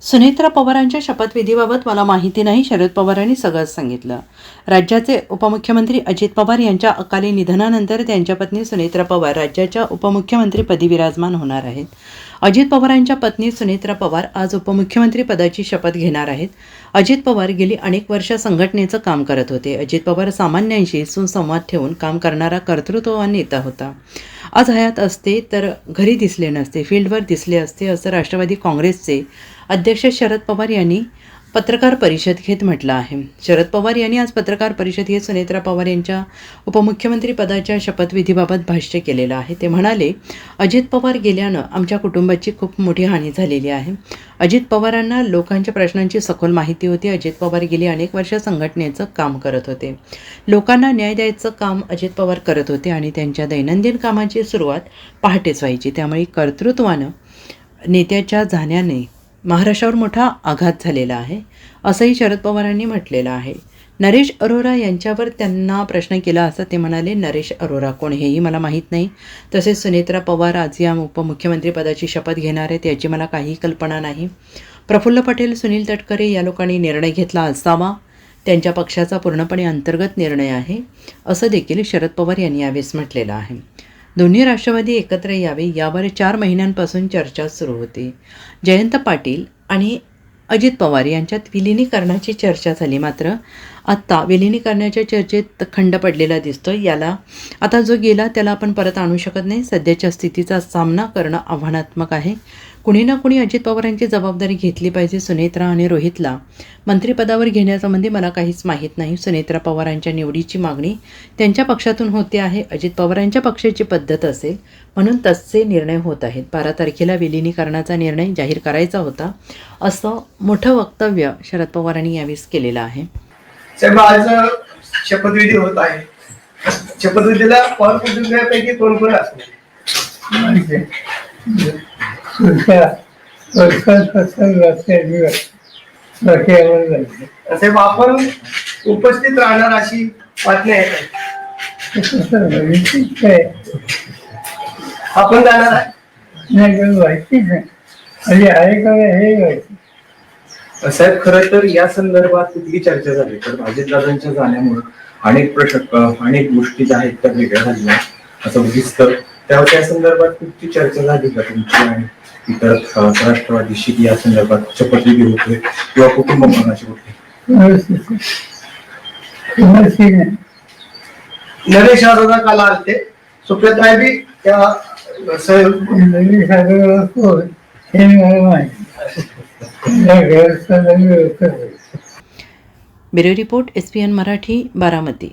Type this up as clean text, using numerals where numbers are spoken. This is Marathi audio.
सुनेत्रा पवारांच्या शपथविधीबाबत मला माहिती नाही, शरद पवारांनी सगळंच सांगितलं. राज्याचे उपमुख्यमंत्री अजित पवार यांच्या अकाली निधनानंतर त्यांच्या पत्नी सुनेत्रा पवार राज्याच्या उपमुख्यमंत्रीपदी विराजमान होणार आहेत. अजित पवारांच्या पत्नी सुनेत्रा पवार आज उपमुख्यमंत्री पदाची शपथ घेणार आहेत. अजित पवार गेली अनेक वर्ष संघटनेचं काम करत होते. अजित पवार सामान्यांशी सुसंवाद ठेवून काम करणारा कर्तृत्ववान नेता होता. आज हयात असते तर घरी दिसले नसते, फील्डवर दिसले असते, असं राष्ट्रवादी काँग्रेसचे अध्यक्ष शरद पवार यांनी पत्रकार परिषद घेत म्हटलं आहे. शरद पवार यांनी आज पत्रकार परिषद घेत सुनेत्रा पवार यांच्या उपमुख्यमंत्री पदाच्या शपथविधीबाबत भाष्य केलेलं आहे. ते म्हणाले, अजित पवार गेल्यानं आमच्या कुटुंबाची खूप मोठी हानी झालेली आहे. अजित पवारांना लोकांच्या प्रश्नांची सखोल माहिती होती. अजित पवार गेली अनेक वर्ष संघटनेचं काम करत होते. लोकांना न्याय द्यायचं काम अजित पवार करत होते आणि त्यांच्या दैनंदिन कामाची सुरुवात पहाटेच व्हायची. त्यामुळे कर्तृत्वानं नेत्याच्या जाण्याने महाराष्ट्रावर मोठा आघात झालेला आहे, असंही शरद पवारांनी म्हटलेलं आहे. नरेश अरोरा यांच्यावर त्यांना प्रश्न केला असता ते म्हणाले, नरेश अरोरा कोण हेही मला माहीत नाही. तसेच सुनेत्रा पवार आज या उपमुख्यमंत्रीपदाची शपथ घेणार आहेत याची मला काही कल्पना नाही. प्रफुल्ल पटेल, सुनील तटकरे या लोकांनी निर्णय घेतला असावा. त्यांच्या पक्षाचा पूर्णपणे अंतर्गत निर्णय आहे, असं देखील शरद पवार यांनी यावेळेस म्हटलेलं आहे. दोन्ही राष्ट्रवादी एकत्र यावे यावर 4 महिन्यांपासून चर्चा सुरू होती. जयंत पाटील आणि अजित पवार यांच्यात विलिनीकरणाची चर्चा झाली. मात्र आत्ता विलिनीकरणाच्या चर्चेत खंड पडलेला दिसतोय. याला आता जो गेला त्याला आपण परत आणू शकत नाही. सध्याच्या स्थितीचा सामना करणं आव्हानात्मक आहे. कुणी ना कुणी अजित पवारांची जबाबदारी घेतली पाहिजे. सुनेत्रा आणि रोहितला मंत्रिपदावर घेण्यासंबंधी मला काहीच माहीत नाही. सुनेत्रा पवारांच्या निवडीची मागणी त्यांच्या पक्षातून होते आहे. अजित पवारांच्या पक्षाची पद्धत असेल म्हणून तसे निर्णय होत आहेत. 12 तारखेला विलिनीकरणाचा निर्णय जाहीर करायचा होता, असं मोठं वक्तव्य शरद पवारांनी यावेळेस केलेलं आहे. साहेब, आज शपथविधी होत आहे. शपथविधीला पवार कुटुंबियांपैकी कोण कोण असणार? साहेब, आपण उपस्थित राहणार अशी बातमी आहे का? आपण जाणार आहे? साहेब, खरं तर या संदर्भात कुठली चर्चा झाली तर अजितदादांच्या जाण्यामुळे अनेक गोष्टी ज्या आहेत त्या वेगळ्या झाल्या असं दिसतं. त्या संदर्भात कुठची चर्चा झाली का तुमची आणि इतर राष्ट्रवादीशी या संदर्भात शपथविधी होते किंवा कुटुंब मनाशी होते? नरेश अरोरा काल आलते, सुप्रियाताई बी त्या bureau report, SPN Marathi, Baramati.